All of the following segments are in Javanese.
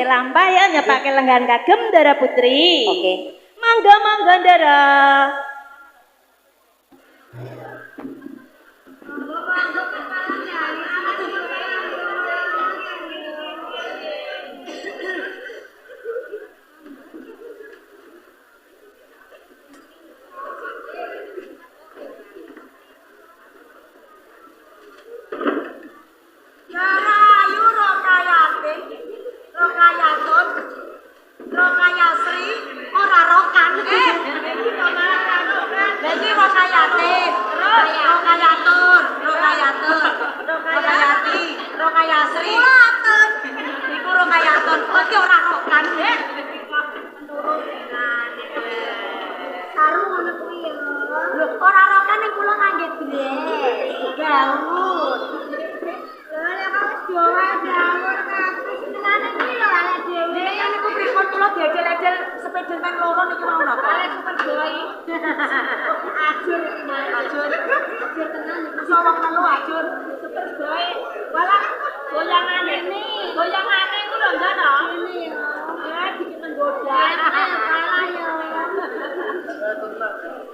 Lampah ya nyepake lenggan kagem Dara Putri. Oke. Mangga mangga Dara.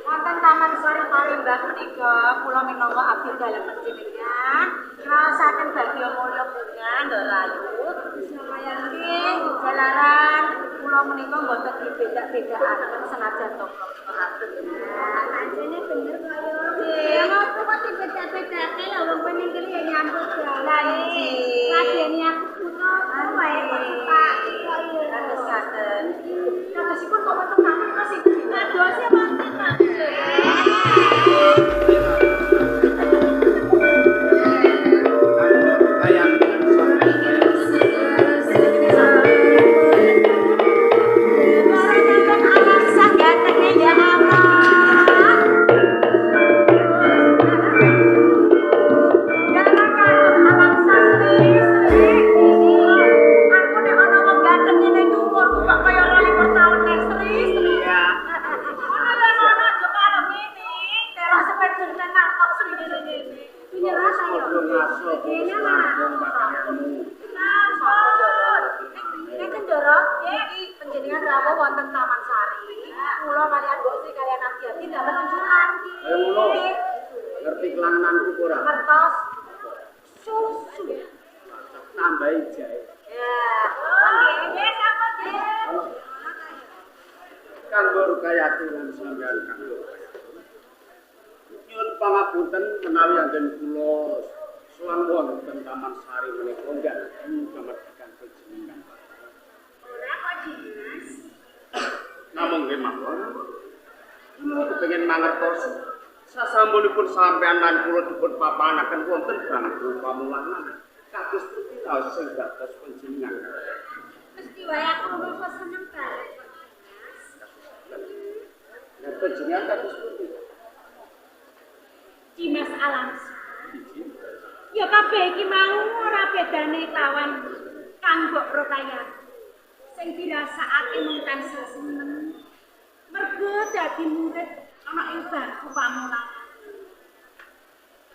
Wonten Taman Sari Palembang menika kula minangka abdi dalam panjenengan ngraosaken bagya mulya bunga Ndarayu nggih jalaran kula menika mboten dibeda-bedakaken senajan to panjenengan bener kaya nggih ngopo kok dibeda-bedake lho wong peninggal ya nyambut gawe ladeni aku putra wae Pak kaya kados-kados kadosipun kok wonten taman kasih kadose wonten Pak pangapunten menawi anggen kula sowan wonten Taman Sari menika nggih kamardikan panjenengan. Ora kok Dimas. Namung nggih mawon. Kula kepengin mangertos sasampunipun sampeyan lan kula dipun papanaken wonten bangku pamulangan. Kados pundi taos sing dados panjenengan. Mesti wae aku rasa seneng banget. Nek panjenengan kados pundi? Dimas Alam. Ya kabeh iki mau ora bedane lawan kang mbok prokaya. Sing dirasakake mung tansah seneng. Mergo dadi murid ana ing bangku pamulangan.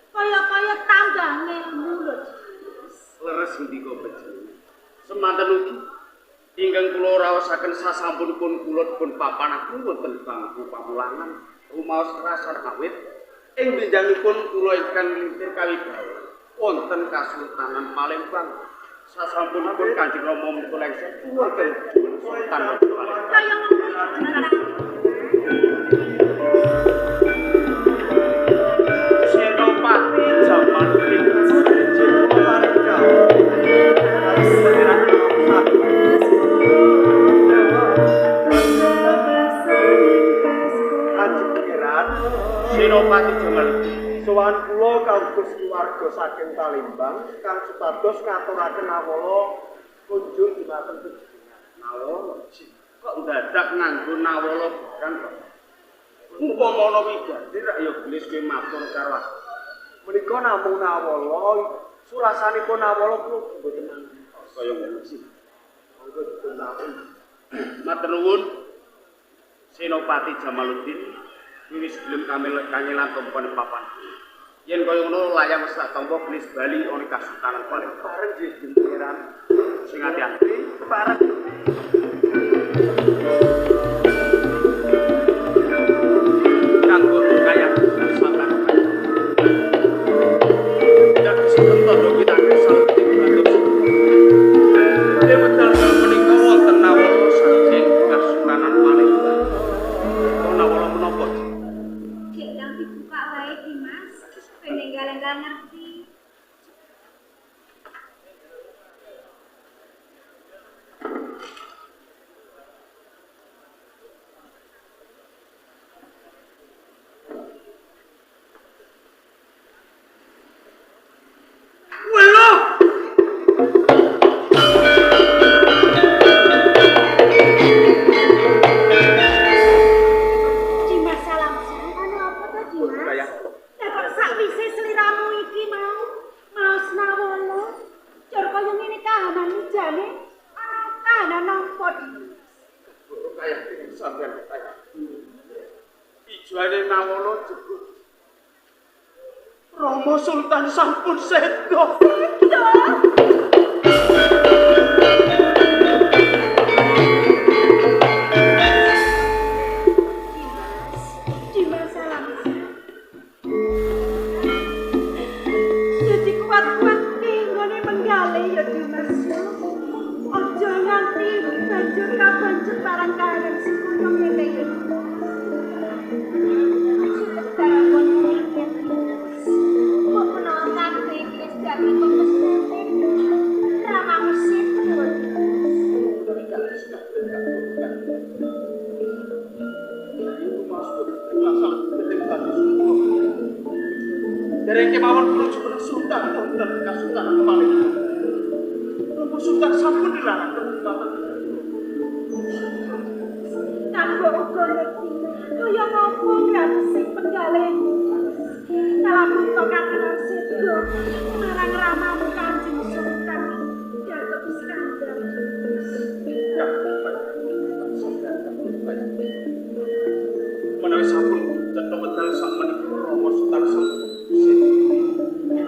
Kaya-kaya tambah ngilmu lho. Leres ndika panjenengan. Semanten ugi ingkang kula raosaken sasampunipun kula dipun papanaken wonten bangku pamulangan rumaos rasan awit ing benjangipun kula ingkang lintir kawibawa wonten Kasultanan Palembang sasampunipun Kanjeng Rama menika lengser wonten Sultan Palembang. Kaya Senopati jaman Senopati Jamal sowan kula kados keluarga saking Palembang kang supados ngaturaken awala kunjuk dhumateng panjenengan. nawala kok dadak nganggo nawala barang kok. Umpama ana wigati rak ya gelis kowe matur karo aku. Menika namung nawala, surasanipun nawala kula mboten Kaya ngono sih. monggo dipun tampi. Matur nuwun Senopati Jamaluddin wiwis gelem kanyelan tompone papan. Yen kaya ngono layang wis tak tampa gelis bali ana Kasultanan Palembang. Bareng nggih Jenderal. sing ati-ati parek. Kanggo kaya sampeyan. Dadi sebentar lho kita kesal bagus. Dewedal menika wonten nawala saking Kasultanan Palembang. Nawala menapa? Gedang dibuka wae iki, Mas. Peninggal-enggal ngerti. Dimas salam anu apa to, Dimas? Kaya Lah kok sakwise sliramu iki mau senawala. Cur kaya ngene kahanan jane ana kahanan napa, Dimas? kaya sampeyan kaya. Ijuane nawala jebul. Rama Sultan sampun seda. Dimas salam. Jadi kuat-kuat nggone menggale ya Dimas. Aja nganti banjur kabanjut barang kahanan sing kudu ngene ya. Dereng kemawon kula Sultan wonten Kasultanan Palembang. Rama Sultan sampun dilarang kebutuhan. Kanggo uga ngerti kaya ngopo gratis sing penggale. Kalamun to katilan sedo marang ramamu Kanjeng Sultan Datuk Iskandar. Ya, menawi sampun cetha wedal sak menika Rama Sultan sampun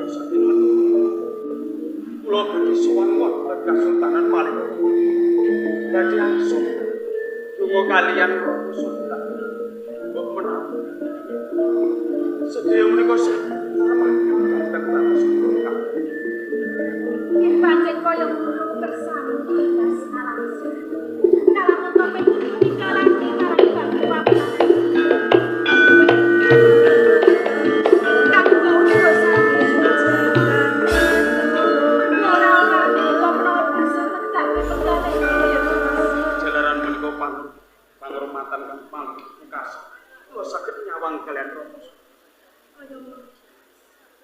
saking kula badhe sowan wonten Kasultanan Palembang. Dadi langsung donga kaliyan Rama Sultan. Mbok menawi sedaya menika Yen pancen kaya ngono bersami Dimas Alamsyah. Kalamun to pengen dikalani marang bangku papan. Kanggo uga saking ora ngerti kok menawa bisa tegak penggale ya Dimas. jalaran menika panghormatan kang paling kasih. Kula saged nyawang kalian Rama Sultan. Kaya ngono.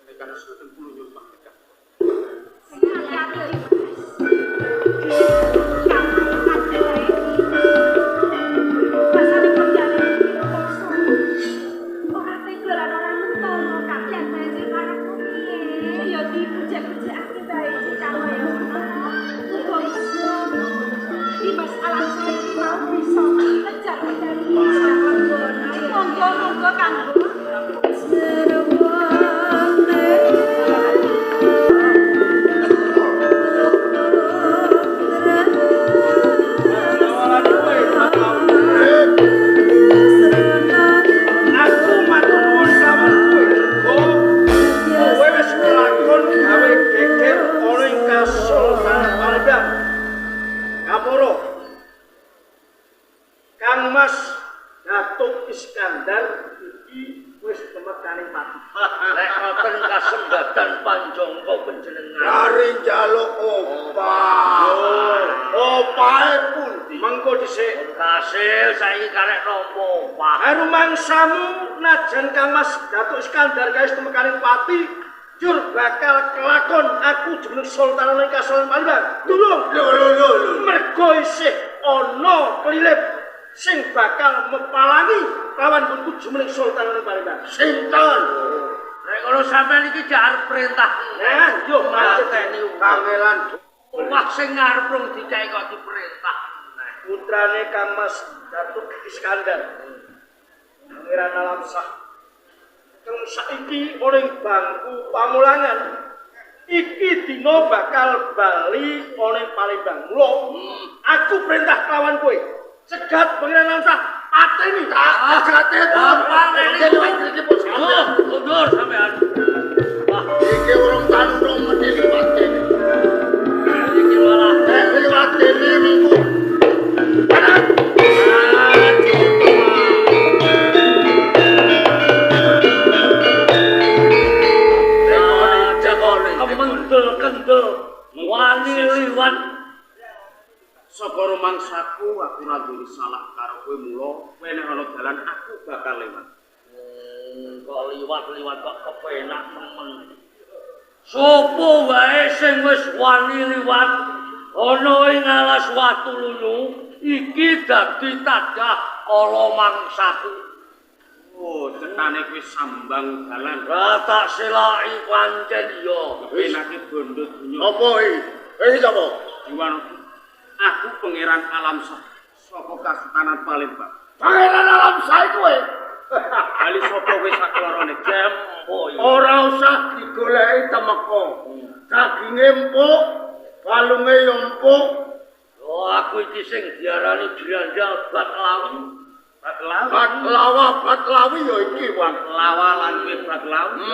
Menika saking kula nyuwun panggilan. Hati-hati ya Monggo-monggo kanggo Aku matur nuwun sawet kowe. Kowe wis nglakon gawe geger ana ing Kasultanan Palembang. Kaporo. Kang Mas Datuk Iskandar iki wis temekane pati. Nek ngoten kasembatan panjangga panjenengan. Kari njaluk opah. Opahe pundi? Mengko dhisik Kasil saiki karek nopo, Pak? rumangsamu najan Kang Mas Datuk Iskandar guys temekane pati jur bakal kelakon aku jeneng Sultan ing Kasultanan Palembang. Durung. Lho. Mergo isih ana kelilip sing bakal mepalangi kawan bunku jumeneng Sultan ing Palembang. Sinten? Nek ngono sampean iki jar perintah. Nah, yo mateni Kangelan omah sing ngarep rung dicae kok diperintah. putrane Kang Mas Datuk Iskandar. Pangeran Alamsyah. Kang saiki ora ing bangku pamulangan. iki dina bakal bali ana Palembang. Mula aku perintah kawan kowe cegat Pangeran Lamsah pateni Agate bapak iki pun mundur sampean. Wah, iki urung tandung mesti liwat kene. Iki malah liwat kene minggu. Kendel wani liwat Saka rumangsaku aku ora duwe salah karo kowe mula kowe nek ana dalan aku bakal lewat. Kok liwat-liwat kok kepenak temen. Sopo wae sing wis wani liwat ana ing alas watu lulu iki dadi tadah ala mangsaku. Oh, cetane kowe sambang dalan. Ra tak selaki pancen ya. Penake bondo dunya. Apa iki? Iki sapa? Jiwan aku pangeran alam saka Kasultanan Palembang. Pangeran alam sae kowe. Ali sapa kowe saklarane Jempo. Ora usah digoleki temeko. Daginge empuk, kalunge yo empuk. Oh, aku iki sing diarani Jranjal Batlawi. Batlawi yo iki wan. lawalan kowe Batlawi.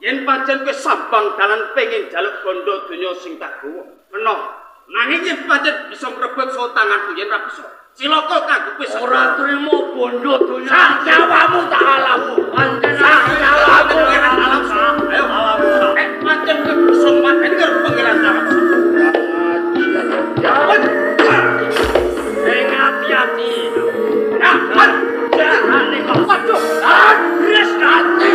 Yen pancen kowe sambang dalan pengin jaluk bondo donya sing tak gawa. Meno. Nanging yen pancen bisa ngrebut sultananku yen ra bisa. Cilaka kanggo kowe Ora trimo bondo donya. Sak nyawamu tak alamu. Pancen Sak nyawamu pangeran alam sak. Ayo alam sak. Pancen kowe bisa mateni karo pangeran alam sak. Sing ati-ati. Jangan nek waduh. Wis ati.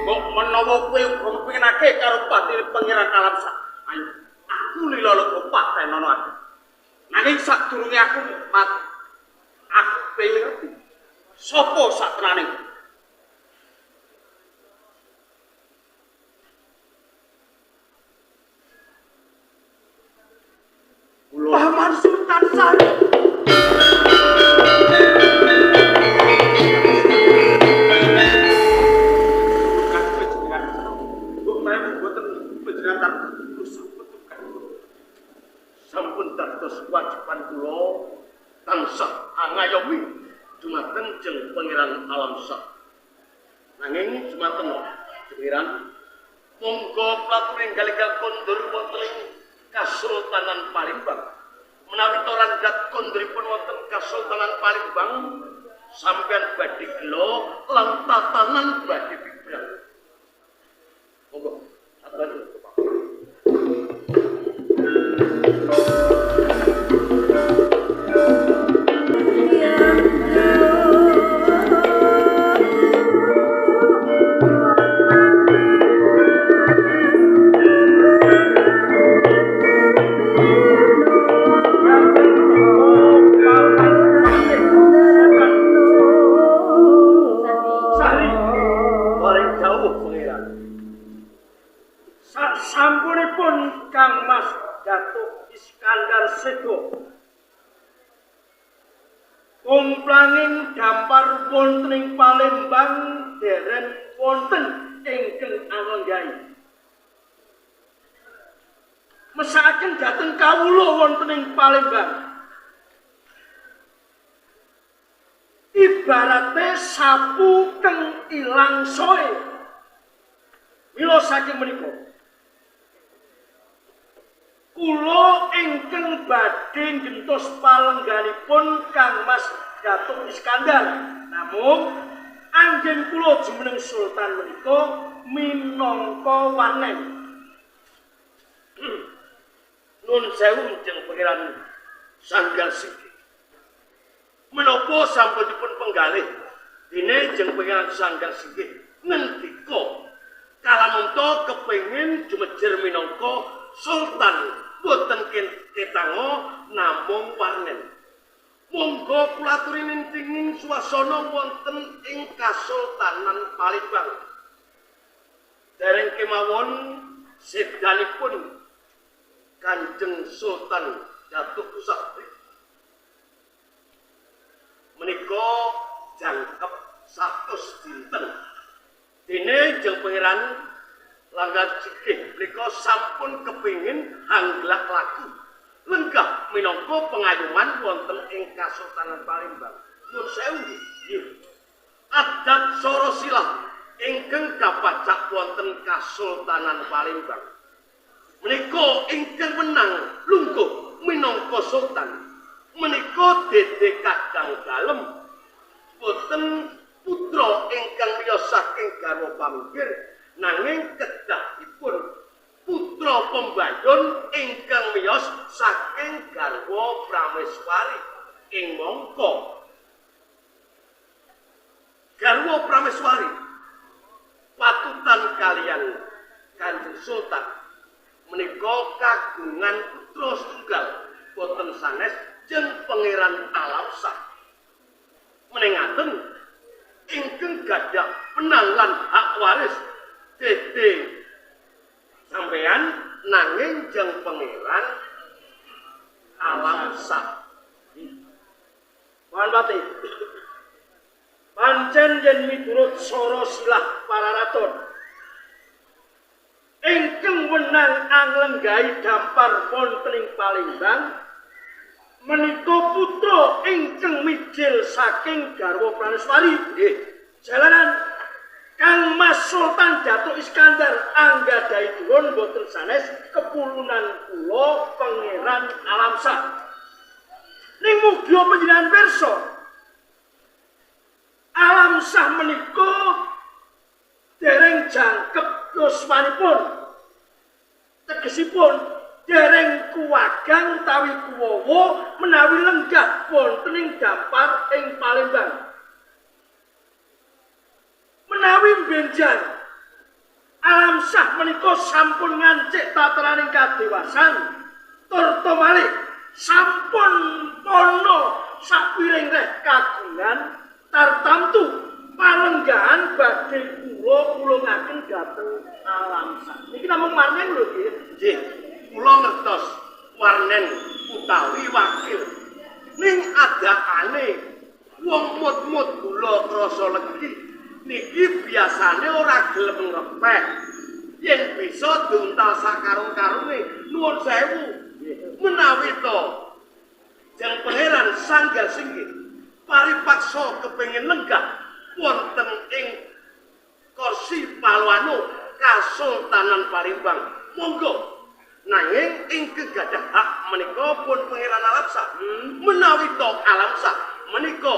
Kok menawa kowe kepengin karo patine pangeran alam sak. Ayo, aku lilolo patenono aku. Nanging sadurunge aku mati. Aku pengen ngerti. Sopo saktenane? Paman Sultan Sari. Sampun dados kewajiban kula tansah angayomi dumateng jeng pangeran alam sak. Nanging jumateng pangeran monggo platuring galigal kondur wonten ing Kasultanan Palembang. Menawi torandat konduripun wonten Kasultanan Palembang sampeyan badhe gelo lan tatanan badhe bibrang. Monggo atur. Sampunipun Kang Mas Datuk Iskandar Sedo kumplanging dampar wonten ing Palembang deren wonten ingkang angenggahi. Mesakaken dhateng kawula wonten ing Palembang. Ibarate sapu kang ilang soe. Mila saking menika kula ingkang badhe ngentos palengganipun Kang Mas Datuk Iskandar. Namung anjen kula jumeneng Sultan menika minangka wanen. Nun sewu jeng pangeran Sanggar Sigi. Menapa sampun dipun penggalih dene jeng pangeran Sanggar Sigi ngendika kalamunta kepengin jumejer minangka Sultan boten ketango namung warnen. Monggo kula aturi nintinging swasana wonten ing Kasultanan Palembang. Dereng kemawon sedanipun Kanjeng Sultan Datuk Sakti menika jangkep 100 dinten. Dene jeng pangeran Langgar Cikih menika sampun kepingin hanglak laku lenggah minangka pengayuman wonten ing Kasultanan Palembang. Nuwun sewu nggih. Adat Soro Silah ingkang kapacak wonten Kasultanan Palembang. Menika ingkang menang lungguh minangka sultan. Menika Dede Kadang Dalem boten putra ingkang miyos saking garwa paminggir nanging kedahipun putra pembayun ingkang miyos saking garwa Prameswari ing mangka garwa Prameswari patutan kalian Kanjeng Sultan menika kagungan putra setunggal boten sanes jeung Pangeran Alamsah menengaken ingkang gadah penang lan hak waris Dede sampeyan nanging jeung Pangeran Alamsah. Mohon pati pancen yen miturut Soro Silah Pararaton ingkang wenang anglenggahi dampar wonten ing Palembang menika putra ingkang mijil saking garwa Prameswari nggih jalaran Kang Mas Sultan Datuk Iskandar anggadhahi durun boten sanes kepulunan kula Pangeran Alamsah ning mugi panjenengan pirsa Alamsah menika dereng jangkep yuswanipun tegesipun dereng kuwagang tawi kuwawa menawi lenggah wonten ing dampar ing Palembang menawi benjan Alamsah menika sampun ngancik tateraning kadewasan turta malih sampun pono sapiring reh kagungan tartamtu palenggahan badhe kula kulungaken dhateng Alamsah. Niki namung marnen lho nggih. Nggih. Kula ngertos warnen utawi wakil. Ning adakane wong mut-mut kula krasa legi niki biasane ora gelem ngrepek. Yen bisa diuntal sakarung-karunge nuwun sewu. Menawi to Jeng Pangeran Sanggar Singgih paripaksa kepengin lenggah wonten ing kursi Paluanu Kasultanan Palembang monggo nanging ingkang gadah hak menika pun Pangeran Alamsah menawi to Alamsah menika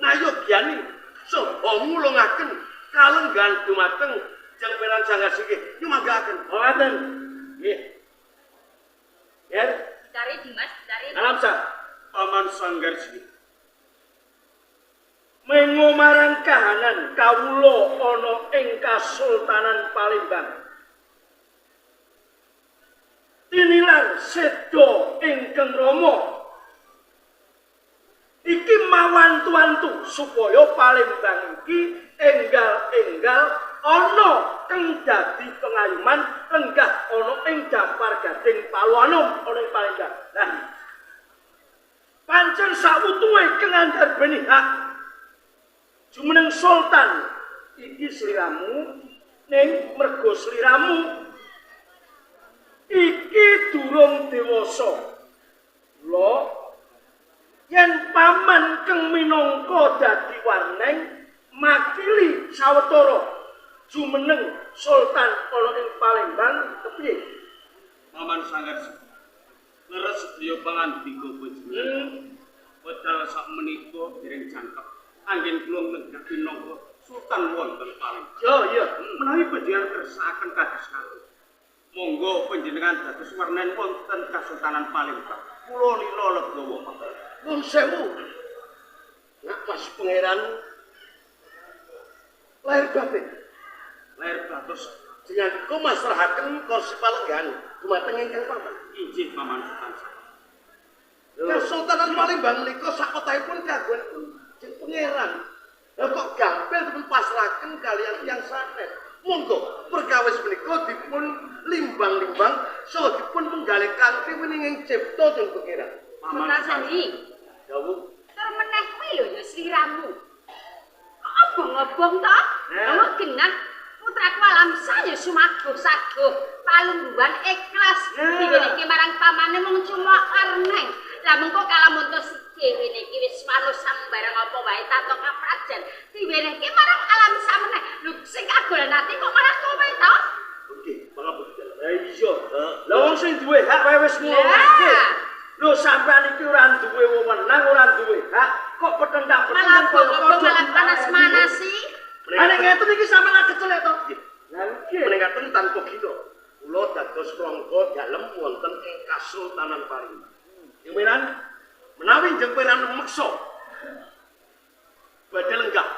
nayogyani saha ngulungaken kalenggan dumateng Jeng Pangeran Sanggar Singgih nyumanggaken wonten nggih ya Ditarik Dimas ditarik Alamsah Paman Sanggar Singgih mengo marang kahanan kawula ana ing Kasultanan Palembang. Tinilar sedo ingkang rama. Iki mawantu-wantu supaya Palembang iki enggal-enggal ana kang dadi pengayuman lenggah ana ing dampar Gading Paluanum ana ing Palembang. Nah, pancen sawutuhe kengandhar benih hak jumeneng Sultan iki sliramu ning mergo sliramu iki durung dewasa lho yen paman keng minangka dadi warneng makili sawetara jumeneng Sultan ana ing Palembang kepiye Paman Sanggar leres sedaya pangandika panjenengan wedal sak menika dereng jangkep anggen kula lenggah minangka sultan wonten Palembang. Ya, menawi panjenengan kersakaken kados kawula. Monggo panjenengan dados warnen wonten Kasultanan Palembang. Kula lila legawa. Nuwun sewu. Nak Mas Pangeran lahir batin. Lahir batus dengan kumasrahaken kursi palenggan dumateng ingkang paman. Injih Paman Sultan. Kasultanan Palembang menika sakotahipun kagungan Jeng Pangeran. Lah kok gampil dipun pasrahaken kalian tiyang sanes. Monggo perkawis menika dipun limbang-limbang saha dipun penggalih kanthi wininging cipta dening pangeran. Sultan Sari. Dawuh. Tur meneh kuwi lho ya sliramu. Kok obong-obong to? Lha genah putraku Alamsah ya sumaguh-saguh, palungguhan ikhlas diwenehke marang pamane mung cuma karneng. Lah mengko kalamun to dhewe niki wis manut sambarang apa wae tato kaprajan diwenehke marang Alamsah meneh. Lho sing kagolan ati kok malah kowe to? Nggih, pangapunten. Lah iya, lha wong sing duwe hak wae wis ngomongke. Lho sampean iki ora duwe wewenang, ora duwe hak, kok petendang-petendang kok malah panas-manasi. Nek ngeten iki sampean kecelek to? Lah nggih. Menengaken tanpa kita. Kula dados prangga dalem wonten ing Kasultanan Palembang. Yeweran menawi jeneng peran meksa badhe lenggah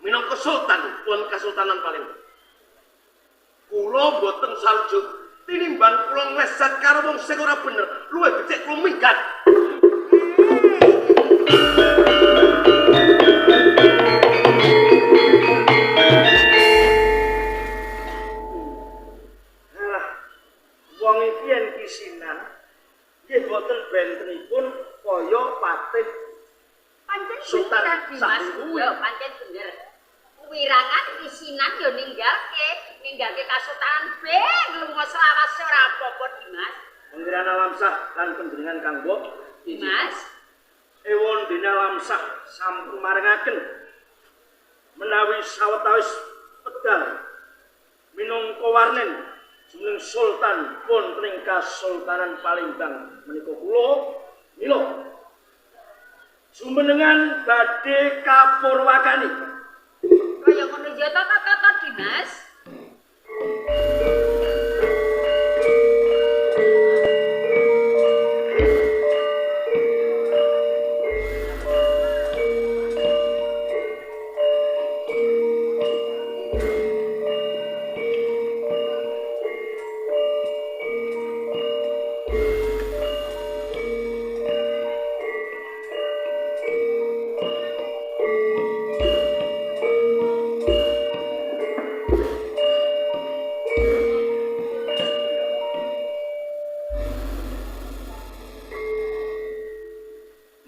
minangka sultan pun Kasultanan Palembang. Kula boten saljuk tinimbang kula nglesat karo wong sing ora bener, luwih becik kula minggat. Wong iki yen kisinan nggih boten bentenipun kaya patih Pancen Sultan bener Mas. Sangguwi. Yo pancen bener. Wirangan isinan yo ninggalke Kasultanan ben lunga selawase ora apa-apa Dimas. Pangeran Alamsah lan panjenengan Kang Mbok Dimas. ewon dene Alamsah sampun maringaken menawi sawetawis pedal minangka warnen jumeneng sultan wonten ing Kasultanan Palembang menika kula mila jumenengan badhe kapurwakani. Kaya ngono ya to kata Dimas.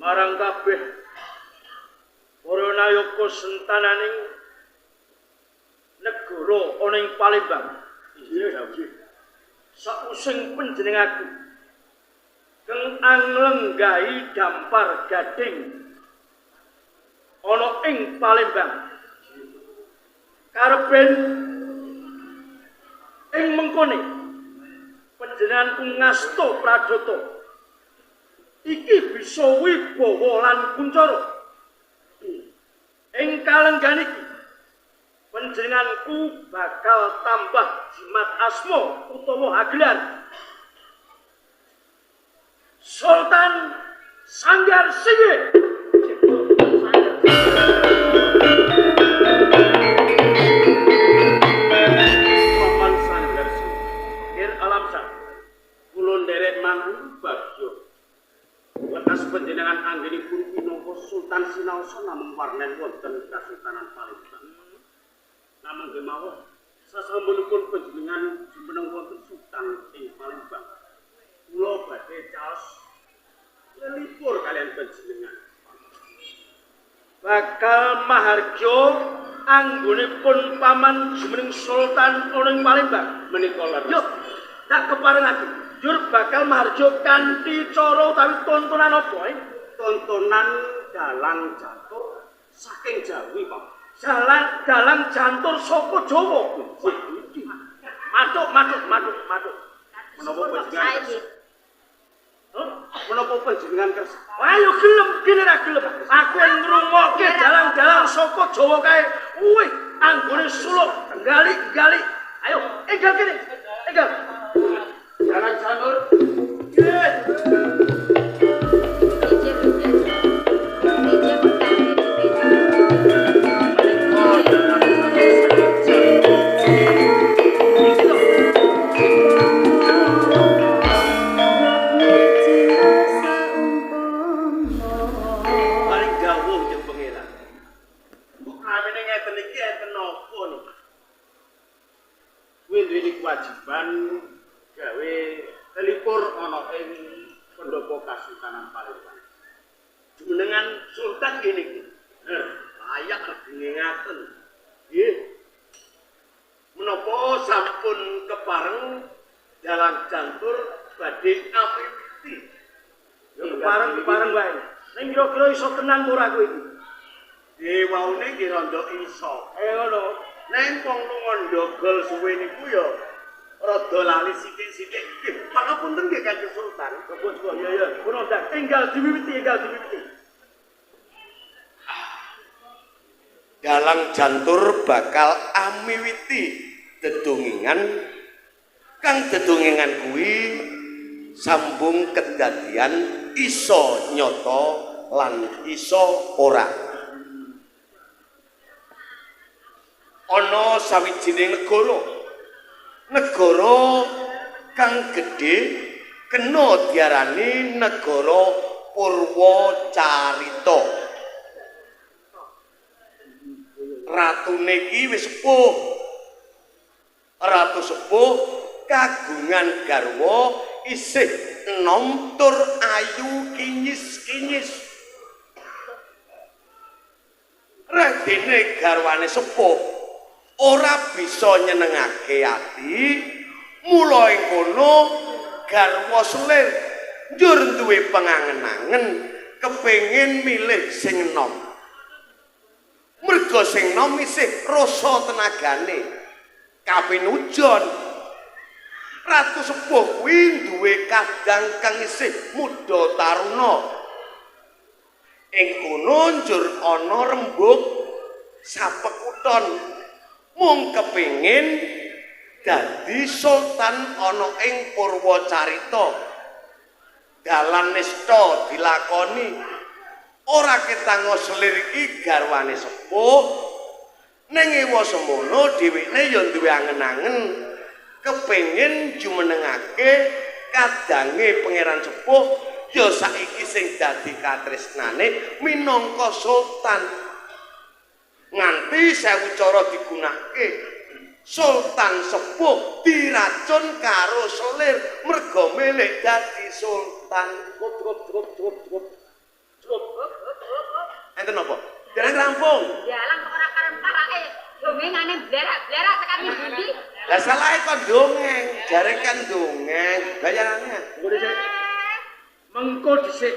Marang kabeh para nayaka sentananing negara ana ing Palembang. Nggih. Sausing panjenengaku keng anglenggahi dampar gading ana ing Palembang. Karepen ing mengkone panjenenganku ngasta pradata iki bisa wibawa lan kuncara. Ing kalenggan iki panjenenganku bakal tambah jimat asma utawa hagelan Sultan Sanggar Singgih. Paman Sanggar Singgih. Kir Alamsah. Kula nderek mangan bagyo. Lekas panjenengan anggenipun minangka Sultan Sinaosa namung warnen wonten Kasultanan Palembang. Namung kemawon sasampunipun panjenengan jumeneng wonten Sultan ing Palembang. Kula badhe caos lelipur kalian panjenengan. Bakal mahargya anggonipun paman jumeneng Sultan ana ing Palembang menika leres. Yo, tak keparengake. Jur bakal maharjo kanthi cara utawi tontonan apa? Tontonan dalang jantur saking Jawi, Pak. Dalang jantur saka Jawa. Matuk. Menapa panjenengan? Menapa panjenengan kersa? Ayo gelem kene ra gelem. Aku ngrungokke dalang-dalang saka Jawa kae. Wih, anggone suluk gali-gali. Ayo, enggal kene. Enggal. Jalan Sanur. Paling gawuh jeung pangeran. Kok ramene ngeten iki enten napa niku? Kuwi duweni kewajiban gawe kelipur ana ing pendopo Kasultanan Palembang. Jumenengan sultan ngene iki. Layak ngingaken. Nggih. Menapa sampun kepareng dalang jantur badhe amiwiti. Ya kepareng wae. Ning kira-kira iso tenan ora kowe iki? Waune ki rada iso. Ngono. Ning wong lunga ndogol suwe niku ya rada lali sithik-sithik. Pangapunten nggih Kanjeng Sultan. Ya. Kulo ndak tinggal diwiwiti. Dalang jantur bakal amiwiti dedongengan kang dedongengan kuwi sambung kedadian iso nyata lan iso ora. Ana sawijining negara kang gedhe kena diarani negara Purwacarita. Ratune iki wis sepuh. Ratu sepuh kagungan garwa isih enom tur ayu kinyis-kinyis. Radene garwane sepuh ora bisa nyenengake ati, mula ing kono garwa selir njur duwe pengangen-angen kepengin milih sing enom. Merga sing enom isih rasa tenagane kapinujon. Ratu sepuh kuwi duwe kadang kang isih muda taruna. Ing kono njur ana rembug sapekuton mung kepengin dadi sultan ana ing Purwacarita. Dalan nista dilakoni ora ketang selir iki garwane sepuh ning ewa semono dheweke ya duwe angen-angen kepengin jumenengake kadange pangeran sepuh ya saiki sing dadi katresnane minangka sultan. Nganti 1000 cara digunakake sultan sepuh diracun karo selir merga milih dadi sultan. Cukup. Enten apa? Dereng rampung. Dalang kok ora karep parake. Dongengane blerak-blerak tekan ndi? Lah salahe kok dongeng, jare kan dongeng. Bayarane. Mengko dhisik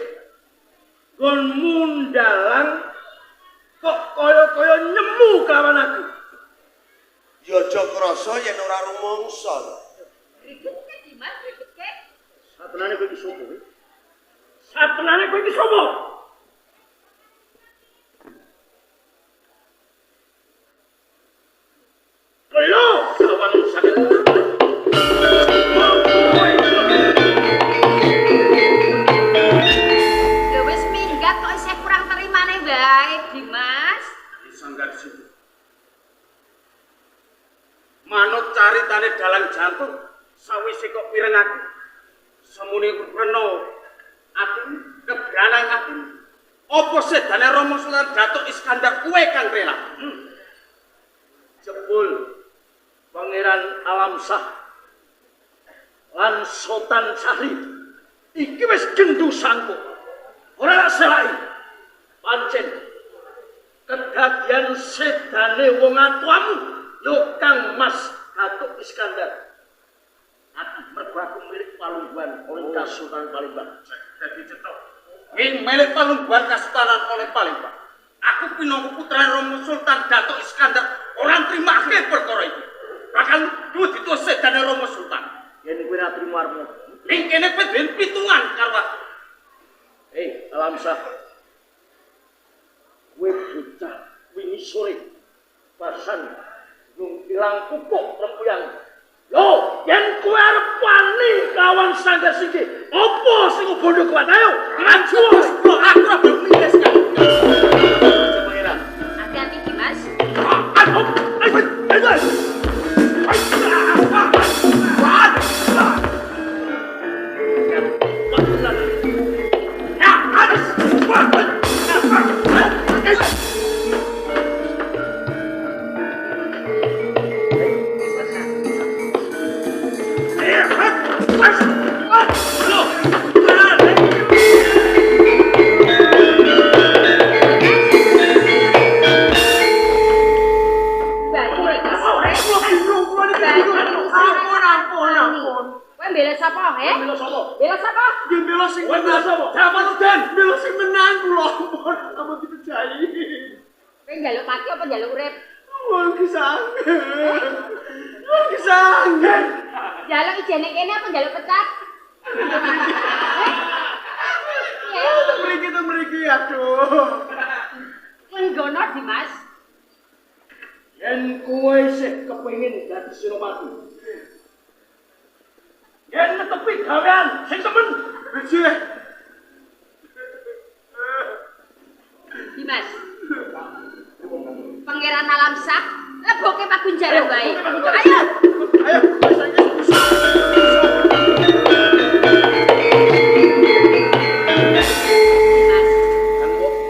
gon mundalang kok kaya-kaya nyemu kawan aku. Ya aja krasa yen ora rumangsa. Ributke Dimas, ributke. Satenane kowe iki sapa? Satenane kowe iki sapa? Lho, kawan sakit. Ya wis minggat kok isih kurang terimane bae, Dimas. Disanggar situ. Manut caritane dalang jantung sawise kok pirengake semune reno ati kebranang ati apa sedane Rama Sultan Datuk Iskandar kuwe kang rela jebul Pangeran Alamsah lan Sultan Syahri iki wis gendhu sangko ora selai pancen kedadian sedane wong atuamu lho Kang Mas Datuk Iskandar ati mergo aku milik Palungguan oleh Kasultanan Palembang dadi cetok ing milik Palungguan Kasultanan oleh Palembang aku pinangka putra Rama Sultan Datuk Iskandar ora trimake perkara iki bakal duwe ditulis sedane Rama Sultan yen kowe ora trimo arepmu ning kene kowe ben pitungan karo aku Alamsah kowe bocah wingi sore pasan nung ilang pupuk rembuyan. Yo, yen kowe arep wani kawan sanggar siki, apa sing bondo kuat ayo? Maju wis bro, aku ora bermilis kan. Pangeran. Hati-hati Dimas. njaluk mati apa njaluk urip? Wong kisah. Wong kisah. Njaluk ijene kene apa njaluk pecat? Mriki aduh. Nggono Dimas. Yen kowe sik kepengin dadi Senopati. Yen netepi gawean sing temen. Nggih. Dimas. Pangeran Alamsak leboke pakunjaran wae. Ayo. Ayo.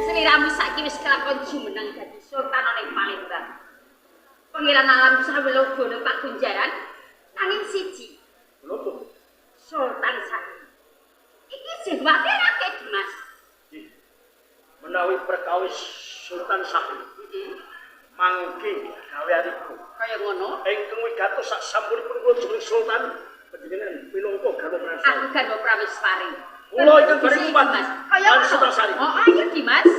Seliramu saiki wis kelakon jumeneng dadi sultan ning Palembang. Pangeran Alamsak welogo nang pakunjaran nanging siji. Lho, Sultan Sari. Iki sing watirake Dimas. menawi perkawis Sultan Sari. Mangke gaweanipun Kaya ngono. ingkang wigatos sak sampunipun kula jeneng Sultan panjenengan pinangka garwa Aku prasasti. garwa Prameswari. Kula ingkang bareng kuat. Kaya ngono. Sultan Sari. Oh, ayo Dimas.